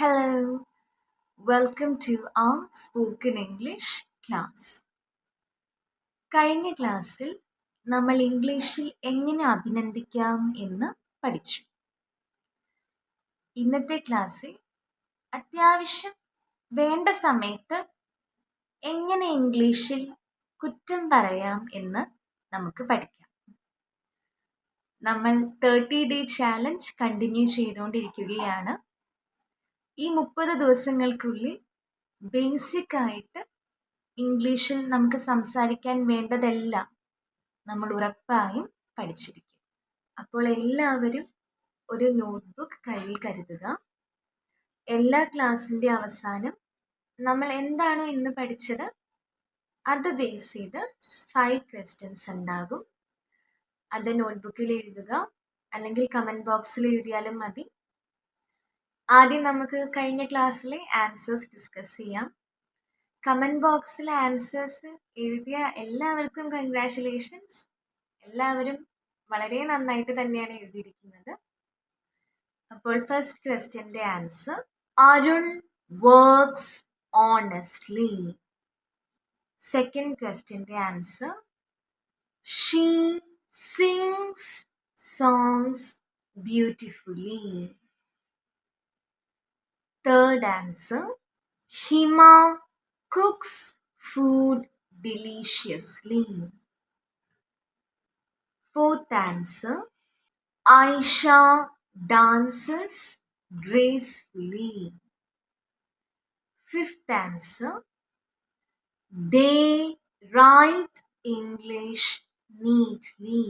Hello, welcome to our spoken English class. കഴിഞ്ഞ ക്ലാസ്സിൽ നമ്മൾ ഇംഗ്ലീഷിൽ എങ്ങനെ അഭിനന്ദിക്കാം എന്ന് പഠിച്ചു. ഇന്നത്തെ ക്ലാസ്സിൽ അത്യാവശ്യം വേണ്ട സമയത്ത് എങ്ങനെ ഇംഗ്ലീഷിൽ കുറ്റം പറയാം എന്ന് നമുക്ക് പഠിക്കാം. നമ്മൾ 30-day ചാലഞ്ച് കണ്ടിന്യൂ ചെയ്തുകൊണ്ടിരിക്കുകയാണ്. ഈ 30 ദിവസങ്ങൾക്കുള്ളിൽ ബേസിക് ആയിട്ട് ഇംഗ്ലീഷിൽ നമുക്ക് സംസാരിക്കാൻ വേണ്ടതെല്ലാം നമ്മൾ ഉറപ്പായും പഠിച്ചിരിക്കും. അപ്പോൾ എല്ലാവരും ഒരു നോട്ട്ബുക്ക് കയ്യിൽ കരുതുക. എല്ലാ ക്ലാസ്സിൻ്റെ അവസാനം നമ്മൾ എന്താണോ ഇന്ന് പഠിച്ചത് അത് ബേസ് ചെയ്ത് 5 questions ഉണ്ടാകും. അത് നോട്ട്ബുക്കിൽ എഴുതുക, അല്ലെങ്കിൽ കമൻറ്റ് ബോക്സിൽ എഴുതിയാലും മതി. ആദ്യം നമുക്ക് കഴിഞ്ഞ ക്ലാസ്സിലെ ആൻസേഴ്സ് ഡിസ്കസ് ചെയ്യാം. കമൻറ്റ് ബോക്സിൽ ആൻസേഴ്സ് എഴുതിയ എല്ലാവർക്കും കൺഗ്രാറ്റുലേഷൻസ്. എല്ലാവരും വളരെ നന്നായിട്ട് തന്നെയാണ് എഴുതിയിരിക്കുന്നത്. അപ്പോൾ ഫസ്റ്റ് ക്വസ്റ്റ്യൻ്റെ answer, Arun works honestly. Second ക്വസ്റ്റ്യൻ്റെ answer, she sings songs beautifully. Third answer, Hima cooks food deliciously. Fourth answer, Aisha dances gracefully. Fifth answer, they write English neatly.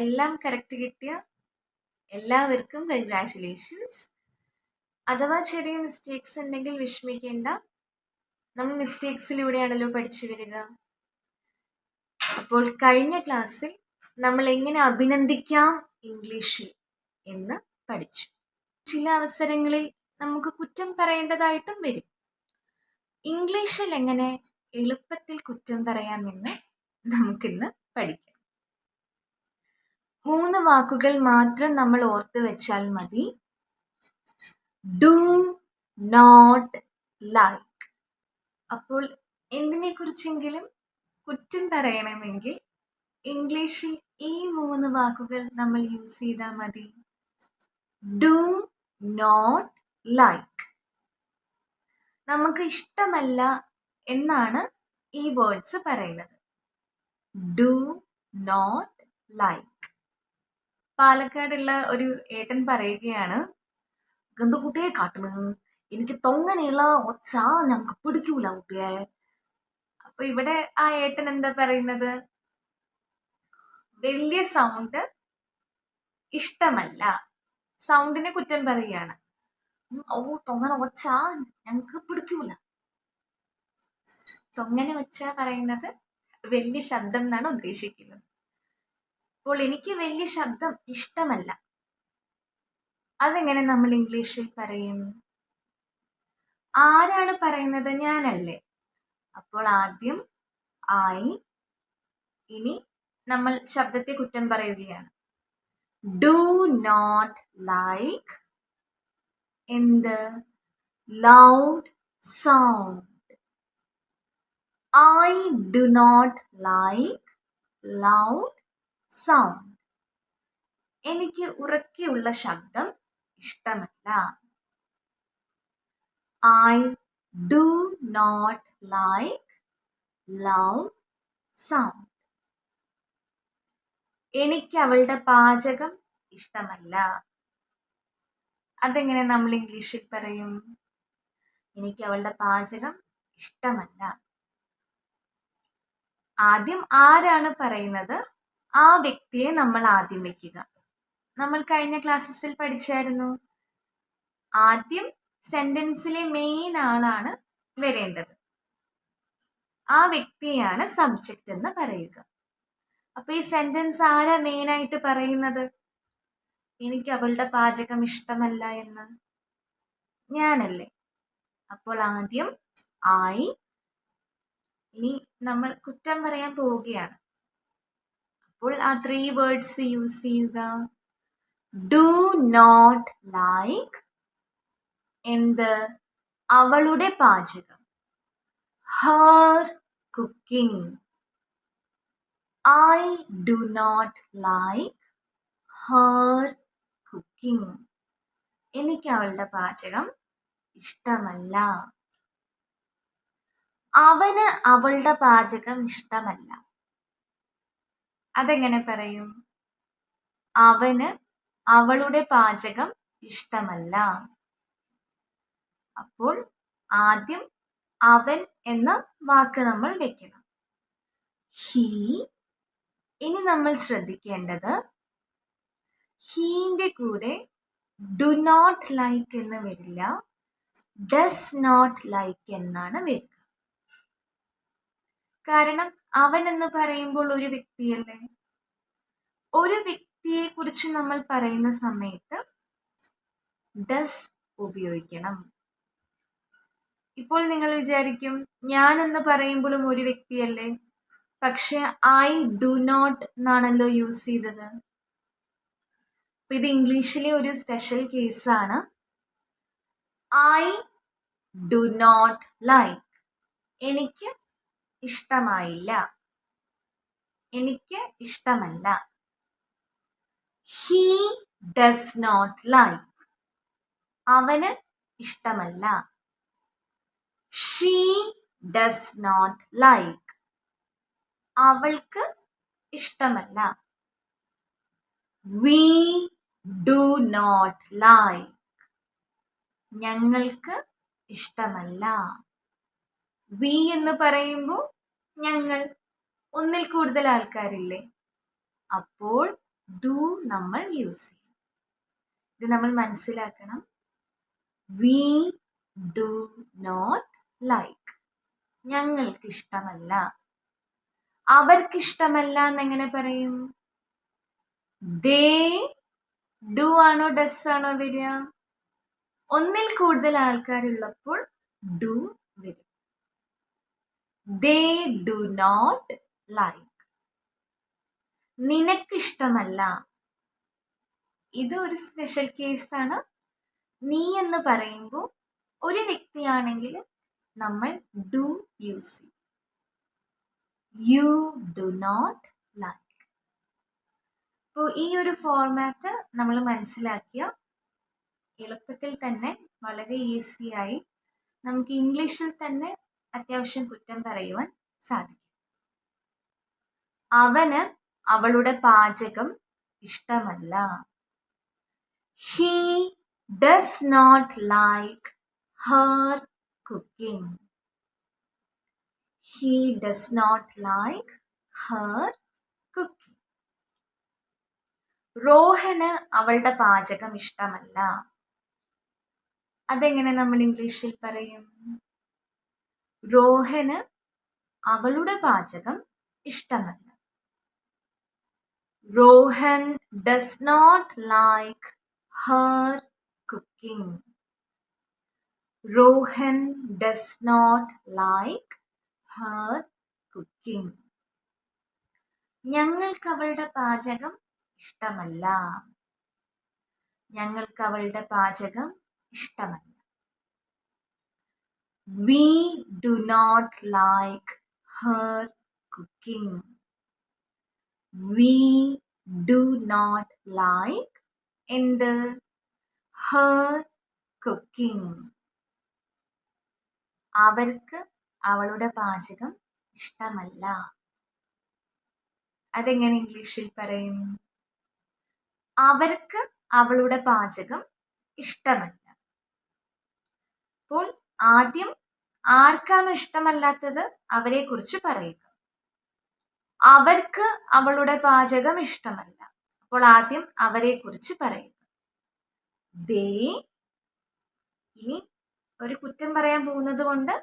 എല്ലാം കറക്റ്റ് കിട്ടിയ എല്ലാവർക്കും കൺഗ്രാറ്റുലേഷൻസ്. അഥവാ ചെറിയ മിസ്റ്റേക്സ് ഉണ്ടെങ്കിൽ വിഷമിക്കേണ്ട, നമ്മൾ മിസ്റ്റേക്സിലൂടെയാണല്ലോ പഠിച്ചു വരിക. അപ്പോൾ കഴിഞ്ഞ ക്ലാസ്സിൽ നമ്മൾ എങ്ങനെ അഭിനന്ദിക്കാം ഇംഗ്ലീഷിൽ എന്ന് പഠിച്ചു. ചില അവസരങ്ങളിൽ നമുക്ക് കുറ്റം പറയേണ്ടതായിട്ടും വരും. ഇംഗ്ലീഷിൽ എങ്ങനെ എളുപ്പത്തിൽ കുറ്റം പറയാമെന്ന് നമുക്കിന്ന് പഠിക്കാം. 3 വാക്കുകൾ മാത്രം നമ്മൾ ഓർത്ത് വെച്ചാൽ മതി. Do not like. അപ്പോൾ എന്തിനെ കുറിച്ചെങ്കിലും കുറ്റം പറയണമെങ്കിൽ ഇംഗ്ലീഷിൽ ഈ 3 വാക്കുകൾ നമ്മൾ യൂസ് ചെയ്താൽ മതി. Do not like. നമുക്ക് ഇഷ്ടമല്ല എന്നാണ് ഈ വേർഡ്സ് പറയുന്നത്. Do not like. പാലക്കാടുള്ള ഒരു ഏട്ടൻ പറയുകയാണ്, ഗന്ധക്കുട്ടിയെ കാട്ടണ്, എനിക്ക് തൊങ്ങനെയുള്ള ഒച്ച ഞങ്ങൾക്ക് പിടിക്കൂല കുട്ടിയെ. അപ്പൊ ഇവിടെ ആ ഏട്ടൻ എന്താ പറയുന്നത്? വലിയ സൗണ്ട് ഇഷ്ടമല്ല, സൗണ്ടിനെ കുറ്റം പറയുകയാണ്. ഓ തൊങ്ങനെ ഒച്ച ഞങ്ങൾക്ക് പിടിക്കൂല. തൊങ്ങനെ ഒച്ച പറയുന്നത് വലിയ ശബ്ദം എന്നാണ് ഉദ്ദേശിക്കുന്നത്. അപ്പോൾ എനിക്ക് വലിയ ശബ്ദം ഇഷ്ടമല്ല, അതെങ്ങനെ നമ്മൾ ഇംഗ്ലീഷിൽ പറയും? ആരാണ് പറയുന്നത്? ഞാനല്ലേ. അപ്പോൾ ആദ്യം ഐ, ഇനി നമ്മൾ ശബ്ദത്തെ കുറ്റം പറയുകയാണ്. ഡു നോട്ട് ലൈക്ക് എന്ത്? Loud sound. I do not like loud sound. എനിക്ക് ഉറക്കെയുള്ള ശബ്ദം ഇഷ്ടമല്ല. I do not like loud sound. എനിക്ക് അവളുടെ പാചകം ഇഷ്ടമല്ല. അതെങ്ങനെ നമ്മൾ ഇംഗ്ലീഷിൽ പറയും? എനിക്ക് അവളുടെ പാചകം ഇഷ്ടമല്ല. ആദ്യം ആരാണ് പറയുന്നത് ആ വ്യക്തിയെ നമ്മൾ ആദ്യം വെക്കുക. നമ്മൾ കഴിഞ്ഞ ക്ലാസ്സസിൽ പഠിച്ചായിരുന്നു, ആദ്യം സെന്റൻസിലെ മെയിൻ ആളാണ് വരേണ്ടത്. ആ വ്യക്തിയാണ് സബ്ജക്റ്റ് എന്ന് പറയുക. അപ്പൊ ഈ സെന്റൻസ് ആരാ മെയിൻ ആയിട്ട് പറയുന്നത്? എനിക്ക് അവളുടെ പാചകം ഇഷ്ടമല്ല എന്ന് ഞാനല്ലേ. അപ്പോൾ ആദ്യം ഐ, ഇനി നമ്മൾ കുറ്റം പറയാൻ പോവുകയാണ്. അപ്പോൾ ആ 3 വേർഡ്സ് യൂസ് ചെയ്യുക. ഡു നോട്ട് ലൈക്ക്, എന്ത്? അവളുടെ പാചകം. Har cooking. I do not like her cooking. എനിക്ക് അവളുടെ പാചകം ഇഷ്ടമല്ല. അവന് അവളുടെ പാചകം ഇഷ്ടമല്ല. അതെങ്ങനെ പറയും? അവന് അവളുടെ പാചകം ഇഷ്ടമല്ല. അപ്പോൾ ആദ്യം അവൻ എന്ന വാക്ക് നമ്മൾ വെക്കണം. ഹീ. ഇനി നമ്മൾ ശ്രദ്ധിക്കേണ്ടത് ഹീന്റെ കൂടെ ഡു നോട്ട് ലൈക്ക് എന്ന് വരില്ല, ഡസ് നോട്ട് ലൈക്ക് എന്നാണ് വരിക. കാരണം അവൻ എന്ന് പറയുമ്പോൾ ഒരു വ്യക്തിയല്ലേ. ഒരു വ്യക്തിയെ കുറിച്ച് നമ്മൾ പറയുന്ന സമയത്ത് ഡസ് ഉപയോഗിക്കണം. ഇപ്പോൾ നിങ്ങൾ വിചാരിക്കും ഞാൻ എന്ന് പറയുമ്പോഴും ഒരു വ്യക്തിയല്ലേ, പക്ഷെ ഐ ഡു നോട്ട് എന്നാണല്ലോ യൂസ് ചെയ്തത്. അപ്പൊ ഇത് ഇംഗ്ലീഷിലെ ഒരു സ്പെഷ്യൽ കേസാണ്. ഐ ഡു നോട്ട് ലൈക്ക്, എനിക്ക് ഇഷ്ടമായില്ല, എനിക്ക് ഇഷ്ടമല്ല. ഹീ ഡസ് നോട്ട് ലൈക്ക്, അവന് ഇഷ്ടമല്ല. ഷീ ഡസ് നോട്ട് ലൈക്ക്, അവൾക്ക് ഇഷ്ടമല്ല. വി ഡു നോട്ട് ലൈക്ക്, ഞങ്ങൾക്ക് ഇഷ്ടമല്ല. വി എന്ന് പറയുമ്പോൾ ഞങ്ങൾ, ഒന്നിൽ കൂടുതൽ ആൾക്കാരില്ലേ, അപ്പോൾ ഡു നമ്മൾ യൂസ് ചെയ്യും. ഇത് നമ്മൾ മനസ്സിലാക്കണം. വി ഡു നോട്ട് ലൈക്ക്, ഞങ്ങൾക്ക് ഇഷ്ടമല്ല. അവർക്കിഷ്ടമല്ല എന്നെങ്ങനെ പറയും? ദേ ഡു ആണോ ഡസ് ആണോ വരിക? ഒന്നിൽ കൂടുതൽ ആൾക്കാരുള്ളപ്പോൾ ഡു വരും. ദേ ഡു നോട്ട് ലൈക്ക്, നിനക്കിഷ്ടമല്ല. ഇത് ഒരു സ്പെഷ്യൽ കേസാണ്. നീ എന്ന് പറയുമ്പോൾ ഒരു വ്യക്തിയാണെങ്കിൽ നമ്മൾ ഡു യൂസ് ചെയ്യും. You do not like. അപ്പോൾ ഈ ഒരു ഫോർമാറ്റ് നമ്മൾ മനസ്സിലാക്കിയ എളുപ്പത്തിൽ തന്നെ വളരെ ഈസിയായി നമുക്ക് ഇംഗ്ലീഷിൽ തന്നെ അത്യാവശ്യം കുറ്റം പറയുവാൻ സാധിക്കും. അവന് അവളുടെ പാചകം ഇഷ്ടമല്ല. He does not like her cooking. He does not like her cooking. റോഹന് അവളുടെ പാചകം ഇഷ്ടമല്ല. അതെങ്ങനെ നമ്മൾ ഇംഗ്ലീഷിൽ പറയും? റോഹന് അവളുടെ പാചകം ഇഷ്ടമല്ല. Rohan does not like her cooking. Rohan does not like her cooking. ഞങ്ങൾക്ക് അവളുടെ പാചകം ഇഷ്ടമല്ല. ഞങ്ങൾക്ക് അവളുടെ പാചകം ഇഷ്ടമല്ല. We do not like her cooking. We do not like എന്ത്? her cooking. അവർക്ക് അവളുടെ പാചകം ഇഷ്ടമല്ല. അതെങ്ങനെ ഇംഗ്ലീഷിൽ പറയും? അവർക്ക് അവളുടെ പാചകം ഇഷ്ടമല്ല. അപ്പോൾ ആദ്യം ആർക്കാണ് ഇഷ്ടമല്ലാത്തത് അവരെ കുറിച്ച് പറയുക. അവർക്ക് അവളുടെ പാചകം ഇഷ്ടമല്ല. അപ്പോൾ ആദ്യം അവരെ കുറിച്ച് പറയുക. ദേ. ഇനി ഒരു കുറ്റം പറയാൻ പോകുന്നത് കൊണ്ട്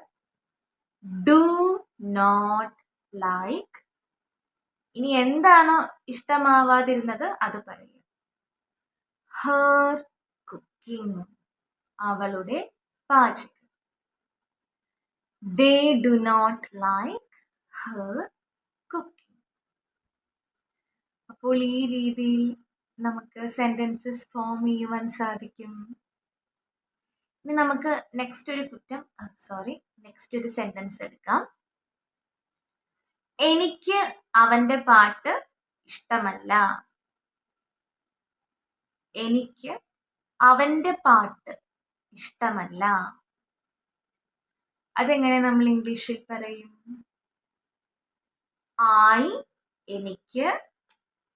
ഡു നോട്ട് ലൈക്ക്. ഇനി എന്താണോ ഇഷ്ടമാവാതിരുന്നത് അത് പറയുക. ഹർ കുക്കിംഗ്, അവളുടെ പാചകം. They do not like her cooking. അപ്പോൾ ഈ രീതിയിൽ നമുക്ക് സെന്റൻസസ് ഫോം ചെയ്യുവാൻ സാധിക്കും. ഇനി നമുക്ക് നെക്സ്റ്റ് ഒരു സെന്റൻസ് എടുക്കാം. എനിക്ക് അവന്റെ പാട്ട് ഇഷ്ടമല്ല. എനിക്ക് അവന്റെ പാട്ട് ഇഷ്ടമല്ല. അതെങ്ങനെ നമ്മൾ ഇംഗ്ലീഷിൽ പറയും? എനിക്ക്.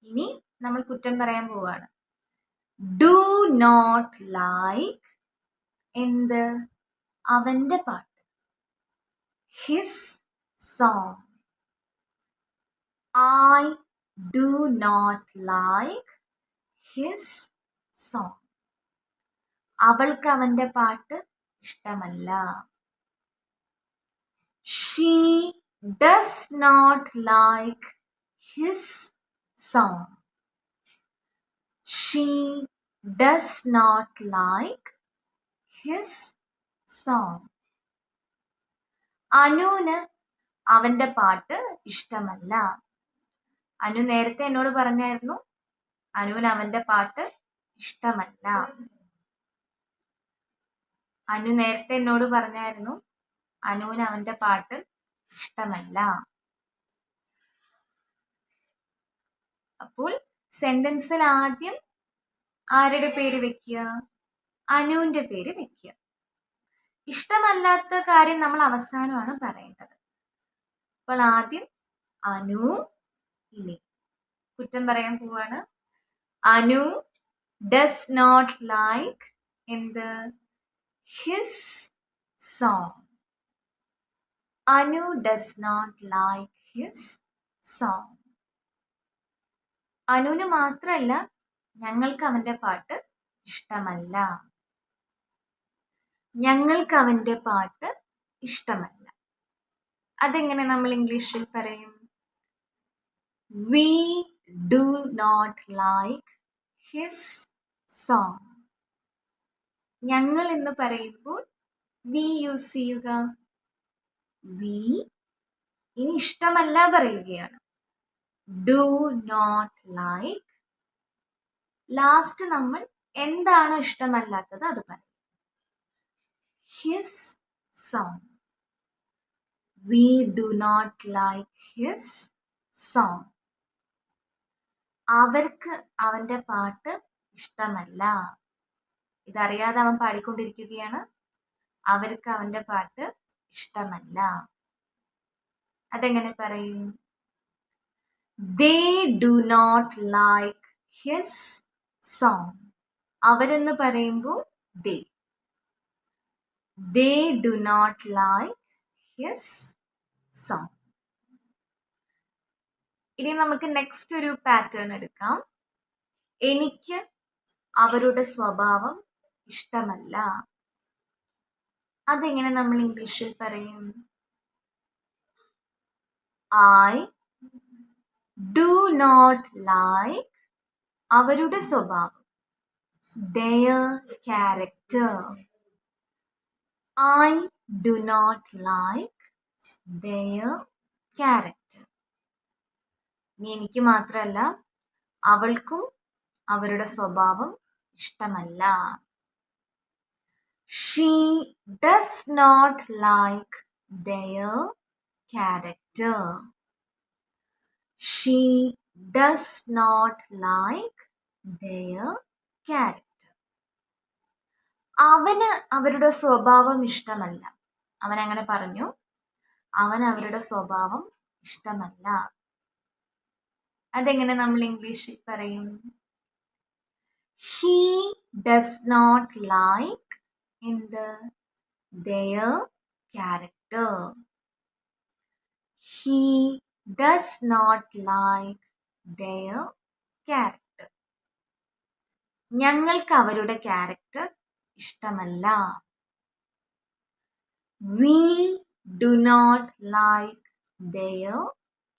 ഇനി നമ്മൾ കുറ്റം പറയാൻ പോവാണ്. ഡു നോട്ട് ലൈക്ക് എന്ത്? അവന്റെ പാട്ട്. His song. I do not like his song. അവൾക്ക് അവന്റെ പാട്ട് ഇഷ്ടമല്ല. She does not like his song. She does not like his song. അനുവിന് അവന്റെ പാട്ട് ഇഷ്ടമല്ല. അനു നേരത്തെ എന്നോട് പറഞ്ഞായിരുന്നു അനുവിന് അവന്റെ പാട്ട് ഇഷ്ടമല്ല. അനുവിന് അവന്റെ പാട്ട് ഇഷ്ടമല്ല. അപ്പോൾ സെന്റൻസിൽ ആദ്യം ആരുടെ പേര് വെക്കുക? അനുവിന്റെ പേര് വെക്കുക. ഇഷ്ടമല്ലാത്ത കാര്യം നമ്മൾ അവസാനമാണ് പറയേണ്ടത്. അപ്പോൾ ആദ്യം അനു. ഇനി കുറ്റം പറയാൻ പോവാണ്. അനു ഡസ് നോട്ട് ലൈക്ക് എന്ത്? His song. Anu does not like his song. അനുവിന് മാത്രമല്ല, ഞങ്ങൾക്ക് അവന്റെ പാട്ട് ഇഷ്ടമല്ല. ഞങ്ങൾക്ക് അവന്റെ പാട്ട് ഇഷ്ടമല്ല. അതെങ്ങനെ നമ്മൾ ഇംഗ്ലീഷിൽ പറയും? We do not like his song. ഞങ്ങൾ എന്ന് പറയുമ്പോൾ we യൂസ് ചെയ്യുക. we. ഇനി ഇഷ്ടമല്ല പറയുകയാണ്. do not like. ലാസ്റ്റ് നമ്മൾ എന്താണോ ഇഷ്ടമല്ലാത്തത് അത് പറയും. his song. We do not like his song. അവർക്ക് അവന്റെ പാട്ട് ഇഷ്ടമല്ല. ഇതറിയാതെ അവൻ പാടിക്കൊണ്ടിരിക്കുകയാണ്. അവർക്ക് അവന്റെ പാട്ട് ഇഷ്ടമല്ല. അതെങ്ങനെ പറയും? They do not like his song. അവരെന്ന് പറയുമ്പോൾ they do not like his song. ഇനി നമുക്ക് നെക്സ്റ്റ് ഒരു പാറ്റേൺ എടുക്കാം. എനിക്ക് അവരുടെ സ്വഭാവം ഇഷ്ടമല്ല. അതെങ്ങനെ നമ്മൾ ഇംഗ്ലീഷിൽ പറയും? I do not like അവരുടെ സ്വഭാവം. their character. I do not like their character. ഇനി എനിക്ക് മാത്രമല്ല, അവൾക്കും അവരുടെ സ്വഭാവം ഇഷ്ടമല്ല. She does not like their character. She does not like their character. അവന് അവരുടെ സ്വഭാവം ഇഷ്ടമല്ല. അവൻ അങ്ങനെ പറഞ്ഞു. അവന് അവരുടെ സ്വഭാവം ഇഷ്ടമല്ല. അതെങ്ങനെ നമ്മൾ ഇംഗ്ലീഷിൽ പറയും? He does not like their character. He does not like their character. ഞങ്ങൾക്ക് അവരുടെ ക്യാരക്ടർ ഇഷ്ടമല്ല. We do not like their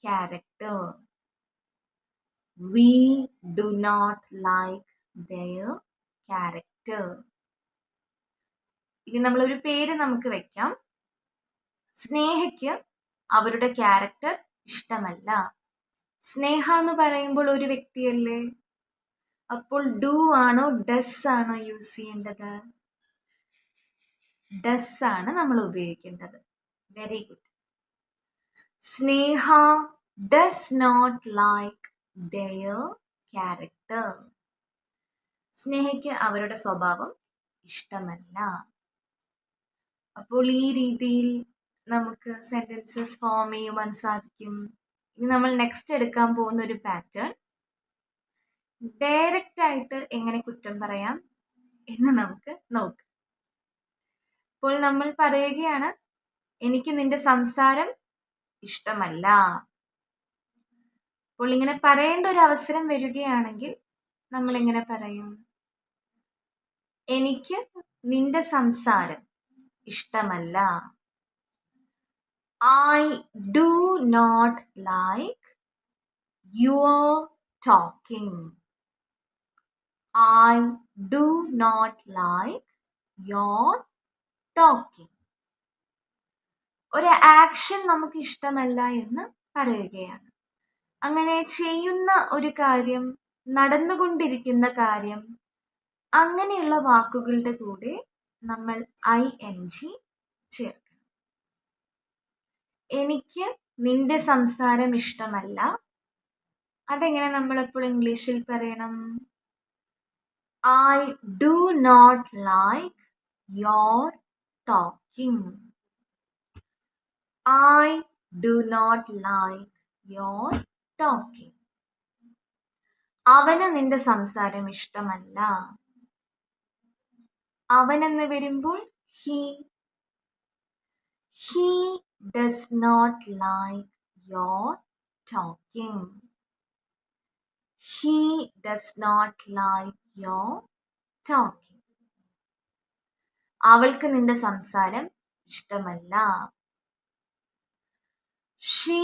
character. We do not like their character. ഇനി നമ്മളൊരു പേര് നമുക്ക് വെക്കാം. സ്നേഹയ്ക്ക് അവരുടെ ക്യാരക്ടർ ഇഷ്ടമല്ല. സ്നേഹ എന്ന് പറയുമ്പോൾ ഒരു വ്യക്തിയല്ലേ? അപ്പോൾ ഡു ആണോ ഡസ് ആണോ യൂസ് ചെയ്യേണ്ടത്? ഡസ് ആണ് നമ്മൾ ഉപയോഗിക്കേണ്ടത്. Very good. Sneha does not like their character. സ്നേഹയ്ക്ക് അവരുടെ സ്വഭാവം ഇഷ്ടമല്ല. അപ്പോൾ ഈ രീതിയിൽ നമുക്ക് സെന്റൻസസ് ഫോം ചെയ്യുവാൻ സാധിക്കും. ഇനി നമ്മൾ നെക്സ്റ്റ് എടുക്കാൻ പോകുന്ന ഒരു പാറ്റേൺ, ഡയറക്റ്റ് ആയിട്ട് എങ്ങനെ കുറ്റം പറയാം എന്ന് നമുക്ക് നോക്കാം. അപ്പോൾ നമ്മൾ പറയുകയാണ്, എനിക്ക് നിന്റെ സംസാരം ഇഷ്ടമല്ല. അപ്പോൾ ഇങ്ങനെ പറയേണ്ട ഒരു അവസരം വരികയാണെങ്കിൽ നമ്മൾ എങ്ങനെ പറയും? എനിക്ക് നിന്റെ സംസാരം ഇഷ്ടമല്ല. I do not like your talking. I do not like your talking. ഒരു ആക്ഷൻ നമുക്ക് ഇഷ്ടമല്ല എന്ന് പറയുകയാണ്. അങ്ങനെ ചെയ്യുന്ന ഒരു കാര്യം, നടന്നുകൊണ്ടിരിക്കുന്ന കാര്യം, അങ്ങനെയുള്ള വാക്കുകളുടെ കൂടെ നമ്മൾ ING ചേർക്കണം. എനിക്ക് നിന്റെ സംസാരം ഇഷ്ടമല്ല. അതെങ്ങനെ നമ്മളെപ്പോൾ ഇംഗ്ലീഷിൽ പറയണം? I do not like your talking. I do not like your talking. അവന് നിന്റെ സംസാരം ഇഷ്ടമല്ല. അവനെന്ന് വരുമ്പോൾ he does not like your talking. He does not like your talking. അവൾക്ക് നിന്റെ സംസാരം ഇഷ്ടമല്ല. She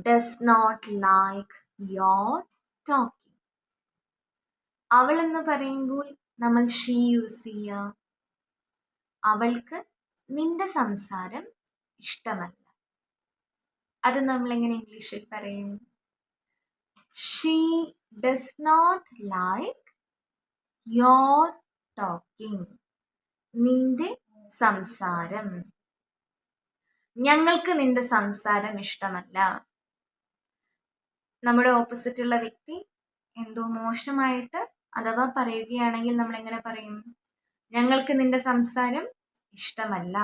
does not like your talking. അവൾ എന്ന് പറയുമ്പോൾ നമ്മൾ she യൂസ് ചെയ്യുക. അവൾക്ക് നിന്റെ സംസാരം ഇഷ്ടമല്ല. അത് നമ്മൾ എങ്ങനെ ഇംഗ്ലീഷിൽ പറയും? She does not like your talking. നിന്റെ സംസാരം. ഞങ്ങൾക്ക് നിന്റെ സംസാരം ഇഷ്ടമല്ല. നമ്മുടെ ഓപ്പോസിറ്റുള്ള വ്യക്തി എന്തോ മോശമായിട്ട് അഥവാ പറയുകയാണെങ്കിൽ നമ്മൾ എങ്ങനെ പറയും? ഞങ്ങൾക്ക് നിന്റെ സംസാരം ഇഷ്ടമല്ല.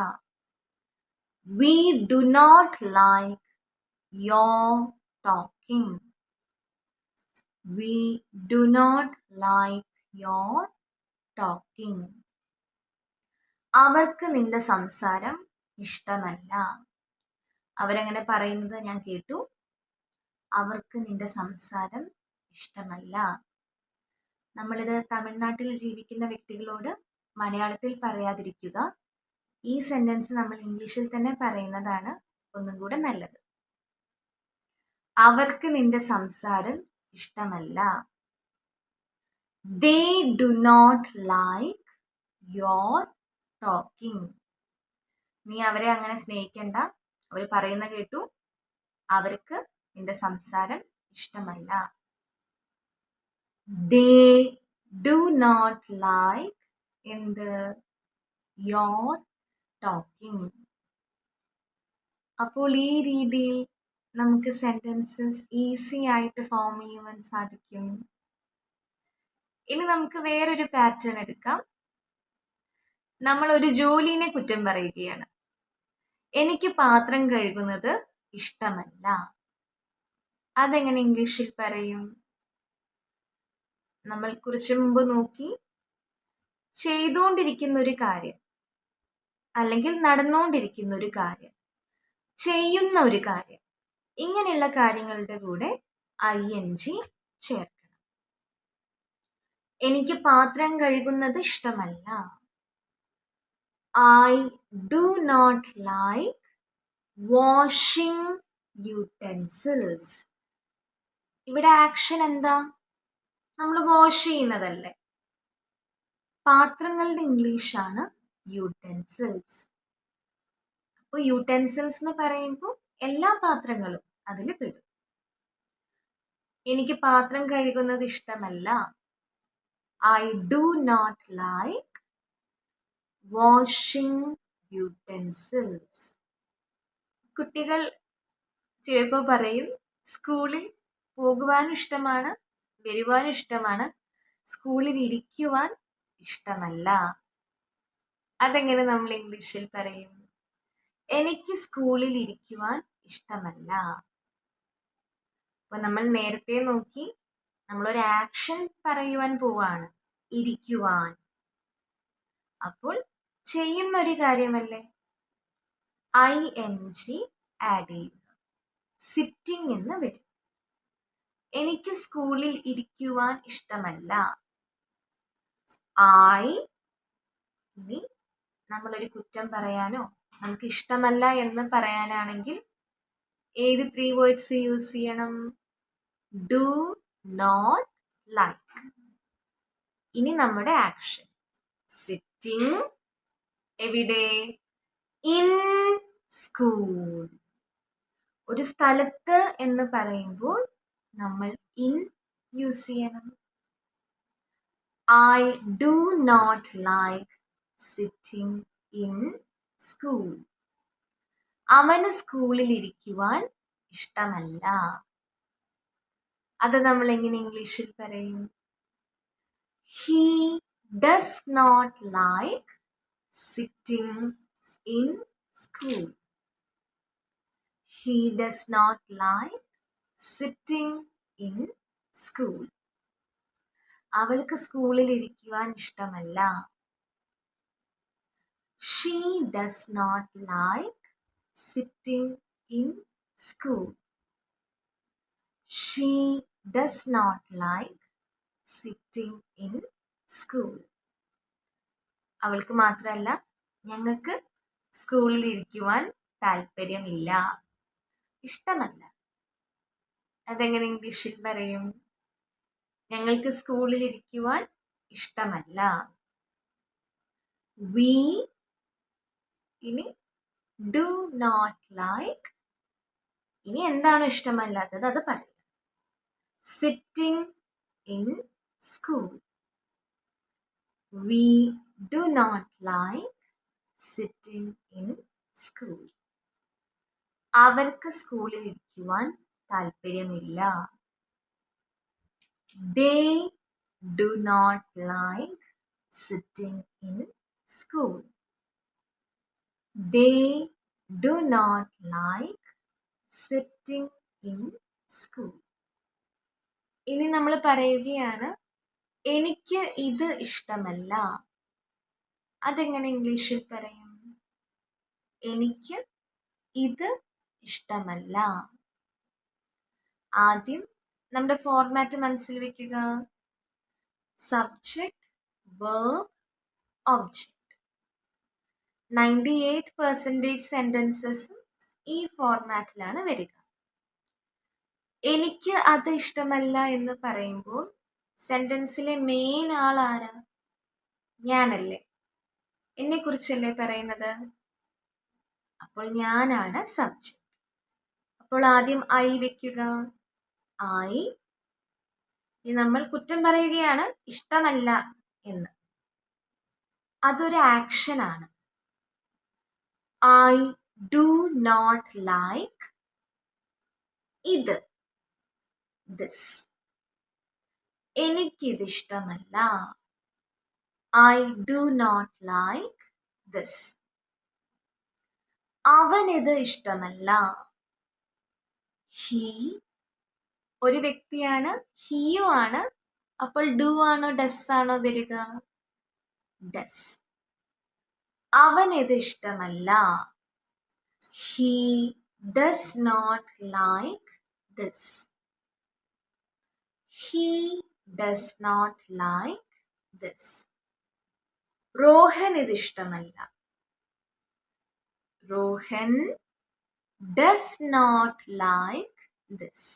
We do not like your talking. We do not like your talking. അവർക്ക് നിന്റെ സംസാരം ഇഷ്ടമല്ല. അവരങ്ങനെ പറയുന്നത് ഞാൻ കേട്ടു. അവർക്ക് നിന്റെ സംസാരം ഇഷ്ടമല്ല. നമ്മളിത് തമിഴ്നാട്ടിൽ ജീവിക്കുന്ന വ്യക്തികളോട് മലയാളത്തിൽ പറയാതിരിക്കുക. ഈ സെന്റൻസ് നമ്മൾ ഇംഗ്ലീഷിൽ തന്നെ പറയുന്നതാണ് ഒന്നും കൂടെ നല്ലത്. അവർക്ക് നിന്റെ സംസാരം ഇഷ്ടമല്ല. They do not like your talking. നീ അവരെ അങ്ങനെ സ്നേഹിക്കണ്ട. അവർ പറയുന്ന കേട്ടു. അവർക്ക് നിന്റെ സംസാരം ഇഷ്ടമല്ല. They do not like your talking. അപ്പോൾ ഈ രീതിയിൽ നമുക്ക് സെന്റൻസസ് ഈസി ആയിട്ട് ഫോം ചെയ്യുവാൻ സാധിക്കും. ഇനി നമുക്ക് വേറൊരു പാറ്റേൺ എടുക്കാം. നമ്മൾ ഒരു ജോലിനെ കുറ്റം പറയുകയാണ്. എനിക്ക് പാത്രം കഴുകുന്നത് ഇഷ്ടമല്ല. അതെങ്ങനെ ഇംഗ്ലീഷിൽ പറയും? നമ്മൾ കുറച്ചു മുമ്പ് നോക്കി, ചെയ്തുകൊണ്ടിരിക്കുന്ന ഒരു കാര്യം അല്ലെങ്കിൽ നടന്നുകൊണ്ടിരിക്കുന്ന ഒരു കാര്യം, ചെയ്യുന്ന ഒരു കാര്യം, ഇങ്ങനെയുള്ള കാര്യങ്ങളുടെ കൂടെ ING ചേർക്കണം. എനിക്ക് പാത്രം കഴുകുന്നത് ഇഷ്ടമല്ല. I do not like washing utensils. ഇവിടെ ആക്ഷൻ എന്താ? നമ്മൾ വാഷ് ചെയ്യുന്നതല്ലേ. പാത്രങ്ങളുടെ ഇംഗ്ലീഷാണ് യൂട്ടൻസിൽസ്. അപ്പോൾ യൂട്ടൻസിൽസ് എന്ന് പറയുമ്പോൾ എല്ലാ പാത്രങ്ങളും അതിൽ പെടും. എനിക്ക് പാത്രം കഴുകുന്നത് ഇഷ്ടമല്ല. I do not like washing utensils. കുട്ടികൾ ചിലപ്പോൾ പറയും സ്കൂളിൽ പോകുവാനും ഇഷ്ടമാണ്, വരുവാനും ഇഷ്ടമാണ്, സ്കൂളിൽ ഇരിക്കുവാൻ ഇഷ്ടമല്ല. അതെങ്ങനെ നമ്മൾ ഇംഗ്ലീഷിൽ പറയും? എനിക്ക് സ്കൂളിൽ ഇരിക്കുവാൻ ഇഷ്ടമല്ല. അപ്പൊ നമ്മൾ നേരത്തെ നോക്കി, നമ്മളൊരു ആക്ഷൻ പറയുവാൻ പോവാണ്, ഇരിക്കുവാൻ. അപ്പോൾ ചെയ്യുന്ന ഒരു കാര്യമല്ലേ, ING ആഡ് ചെയ്യുക, സിറ്റിംഗ് എന്ന് വരും. എനിക്ക് സ്കൂളിൽ ഇരിക്കുവാൻ ഇഷ്ടമല്ല. ഇനി നമ്മളൊരു കുറ്റം പറയാനോ നമുക്ക് ഇഷ്ടമല്ല എന്ന് പറയാനാണെങ്കിൽ ഏത് 3 വേർഡ്സ് യൂസ് ചെയ്യണം? Do not like. ഇനി നമ്മുടെ ആക്ഷൻ സിറ്റിംഗ് എവിടെ? In school. ഒരു സ്ഥലത്ത് എന്ന് പറയുമ്പോൾ നമ്മൾ ഇൻ യൂസ് ചെയ്യണം. I do not like sitting in school. അവന് സ്കൂളിൽ ഇരിക്കുവാൻ ഇഷ്ടമല്ല. അത് നമ്മൾ എങ്ങനെ ഇംഗ്ലീഷിൽ പറയും? He does not like sitting in school. He does not like sitting in school. അവൾക്ക് സ്കൂളിൽ ഇരിക്കുവാൻ ഇഷ്ടമല്ല. She does not like sitting in school. She does not like sitting in school. അവൾക്ക് മാത്രമല്ല, ഞങ്ങൾക്ക് സ്കൂളിൽ ഇരിക്കുവാൻ താല്പര്യമില്ല, ഇഷ്ടമല്ല. അതെങ്ങനെ ഇംഗ്ലീഷിൽ പറയും? ഞങ്ങൾക്ക് സ്കൂളിൽ ഇരിക്കുവാൻ ഇഷ്ടമല്ല. We ഇനി ഡു നോട്ട് ലൈക്ക്. ഇനി എന്താണ് ഇഷ്ടമല്ലാത്തത് അത് പറയാം. Sitting in school. We do not like sitting in school. അവർക്ക് സ്കൂളിൽ ഇരിക്കുവാൻ താല്പര്യമില്ല. They do not like sitting in school. They do not like sitting in school. ഇനി നമ്മൾ പറയുകയാണ് എനിക്ക് ഇത് ഇഷ്ടമല്ല. അതെങ്ങനെ ഇംഗ്ലീഷിൽ പറയും? എനിക്ക് ഇത് ഇഷ്ടമല്ല. ആദ്യം നമ്മുടെ ഫോർമാറ്റ് മനസ്സിൽ വെക്കുക. Subject, verb, object. 98% സെന്റൻസസും ഈ ഫോർമാറ്റിലാണ് വരിക. എനിക്ക് അത് ഇഷ്ടമല്ല എന്ന് പറയുമ്പോൾ സെന്റൻസിലെ മെയിൻ ആൾ ആരാ? ഞാനല്ലേ, എന്നെ കുറിച്ചല്ലേ പറയുന്നത്. അപ്പോൾ ഞാനാണ് സബ്ജക്റ്റ്. അപ്പോൾ ആദ്യം ഐ വെക്കുക. ഐ. നമ്മൾ കുറ്റം പറയുകയാണ് ഇഷ്ടമല്ല എന്ന്. അതൊരു ആക്ഷനാണ്. ഐ ഡു നോട്ട് ലൈക്ക് ഇത്, ദിസ്. എനിക്കിത് ഇഷ്ടമല്ല. I do not like this. അവനിത് ഇഷ്ടമല്ല. ഹി ഒരു വ്യക്തിയാണ്, ഹിയും ആണ്. അപ്പോൾ ഡു ആണോ ഡസ് ആണോ വരിക? ഡസ്. അവനിത് ഇഷ്ടമല്ല. He does not like this. He does not like this. Rohan ഇത് ഇഷ്ടമല്ല. Rohan does not like this.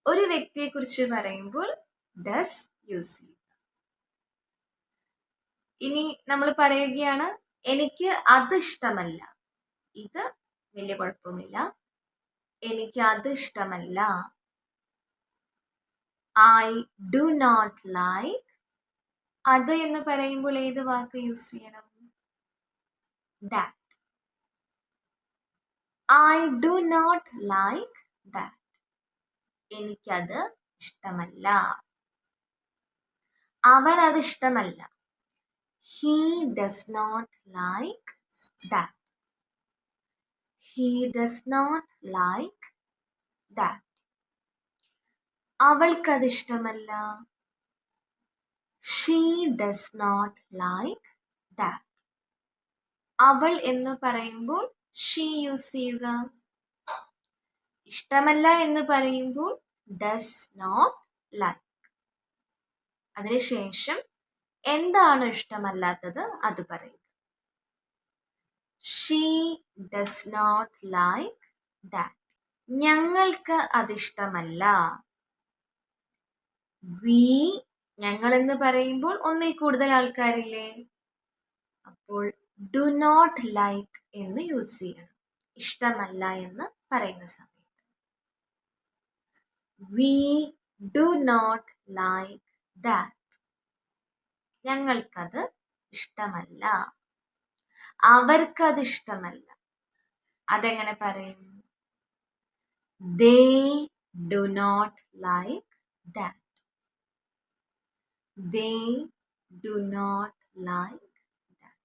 ഒരു വ്യക്തിയെ കുറിച്ച് പറയുമ്പോൾ ഡസ് യൂസ് ചെയ്യുക. ഇനി നമ്മൾ പറയുകയാണ് എനിക്ക് അത് ഇഷ്ടമല്ല. ഇത് വലിയ കുഴപ്പമില്ല. എനിക്ക് അത് ഇഷ്ടമല്ല. I do not like. അത് എന്ന് പറയുമ്പോൾ ഏത് വാക്ക് യൂസ് ചെയ്യണം? that. I do not like that. എനിക്കത് ഇഷ്ടമല്ല. അവനത് ഇഷ്ടമല്ല. He does not like that. He does not like that. അവൾക്കത് ഇഷ്ടമല്ല. She does not like that. അവൾ എന്ന് പറയുമ്പോൾ she യൂസ് ചെയ്യുക. ഇഷ്ടമല്ല എന്ന് പറയുമ്പോൾ does not like. അതിനുശേഷം എന്താണ് ഇഷ്ടമല്ലാത്തത് അത് പറയുക. She does not like that. ഞങ്ങൾക്ക് അതിഷ്ടമല്ല. We, ഞങ്ങൾ എന്ന് പറയുമ്പോൾ ഒന്നിൽ കൂടുതൽ ആൾക്കാരില്ലേ, അപ്പോൾ do not like എന്ന് യൂസ് ചെയ്യണം ഇഷ്ടമല്ല എന്ന് പറയുന്ന സമയത്ത്. We do not like that. ഞങ്ങൾക്കത് ഇഷ്ടമല്ല. അവർക്കത് ഇഷ്ടമല്ല. അതെങ്ങനെ പറയും? They do not like that. They do not like that.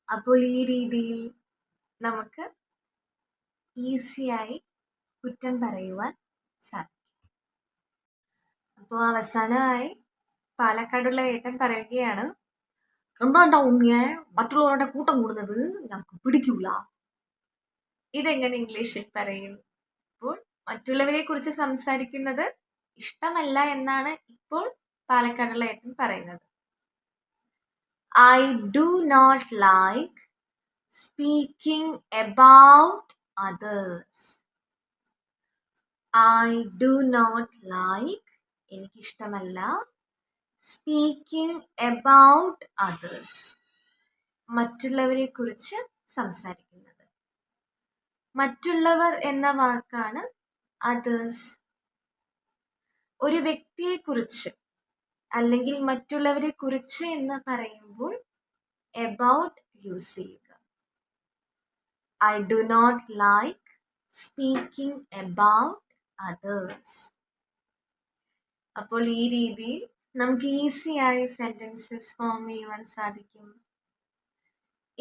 അപ്പോൾ ഈ രീതിയിൽ നമുക്ക് ഈസിയായി കുറ്റം പറയുവാൻ സാധിക്കും. അപ്പോൾ അവസാനമായി പാലക്കാടുള്ള ഏട്ടൻ പറയുകയാണ്, എന്താണ്ടാ ഉണ്ണിയെ മറ്റുള്ളവരുടെ കൂട്ടം കൂടുന്നത് ഞങ്ങൾക്ക് പിടിക്കൂല. ഇതെങ്ങനെ ഇംഗ്ലീഷിൽ പറയും? അപ്പോൾ മറ്റുള്ളവരെ കുറിച്ച് സംസാരിക്കുന്നത് ഇഷ്ടമല്ല എന്നാണ് ഇപ്പോൾ പാലക്കാടുള്ള ഏട്ടൻ പറയുന്നത്. I do not like speaking about others. I do not like, എനിക്കിഷ്ടമല്ല, സ്പീക്കിംഗ് എബൌട്ട് അതേഴ്സ്, മറ്റുള്ളവരെ കുറിച്ച് സംസാരിക്കുന്നത്. മറ്റുള്ളവർ എന്ന വാക്കാണ് അതേഴ്സ്. ഒരു വ്യക്തിയെക്കുറിച്ച് അല്ലെങ്കിൽ മറ്റുള്ളവരെ കുറിച്ച് എന്ന് പറയുമ്പോൾ എബൌട്ട് യൂസ് ചെയ്യുക. I do not like speaking about others. അപ്പോൾ ഈ രീതിയിൽ നമുക്ക് ഈസിയായി സെൻറ്റൻസസ് ഫോം ചെയ്യുവാൻ സാധിക്കും.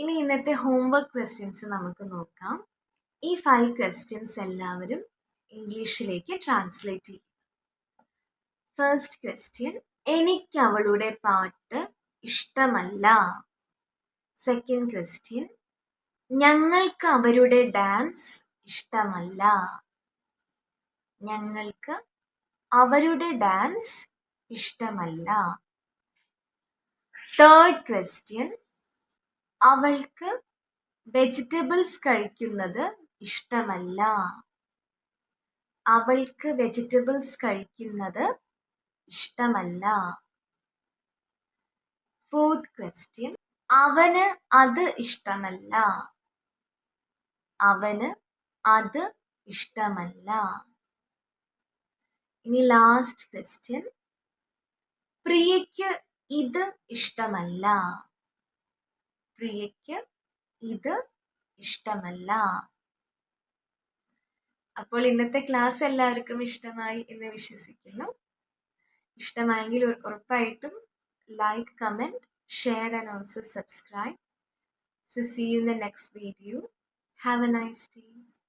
ഇനി ഇന്നത്തെ ഹോംവർക്ക് ക്വസ്റ്റ്യൻസ് നമുക്ക് നോക്കാം. ഈ 5 ക്വസ്റ്റ്യൻസ് എല്ലാവരും ഇംഗ്ലീഷിലേക്ക് ട്രാൻസ്ലേറ്റ് ചെയ്യും. ഫസ്റ്റ് ക്വസ്റ്റ്യൻ, എനിക്ക് അവളുടെ പാട്ട് ഇഷ്ടമല്ല. സെക്കൻഡ് ക്വസ്റ്റ്യൻ, ഞങ്ങൾക്ക് അവരുടെ ഡാൻസ് ഇഷ്ടമല്ല. ഞങ്ങൾക്ക് അവരുടെ ഡാൻസ് ഇഷ്ടമല്ല. തേർഡ് ക്വസ്റ്റ്യൻ, അവൾക്ക് വെജിറ്റബിൾസ് കഴിക്കുന്നത് ഇഷ്ടമല്ല. അവൾക്ക് വെജിറ്റബിൾസ് കഴിക്കുന്നത് ഇഷ്ടമല്ല. ഫോർത്ത് ക്വസ്റ്റ്യൻ, അവന് അത് ഇഷ്ടമല്ല. അവന് അത് ഇഷ്ടമല്ല. ഇനി ലാസ്റ്റ് ക്വസ്റ്റ്യൻ, പ്രിയയ്ക്ക് ഇത് ഇഷ്ടമല്ല. പ്രിയയ്ക്ക് ഇത് ഇഷ്ടമല്ല. അപ്പോൾ ഇന്നത്തെ ക്ലാസ് എല്ലാവർക്കും ഇഷ്ടമായി എന്ന് വിശ്വസിക്കുന്നു. ഇഷ്ടമായെങ്കിൽ ഉറപ്പായിട്ടും like, comment, share and also subscribe. So see you in the next video. Have a nice day.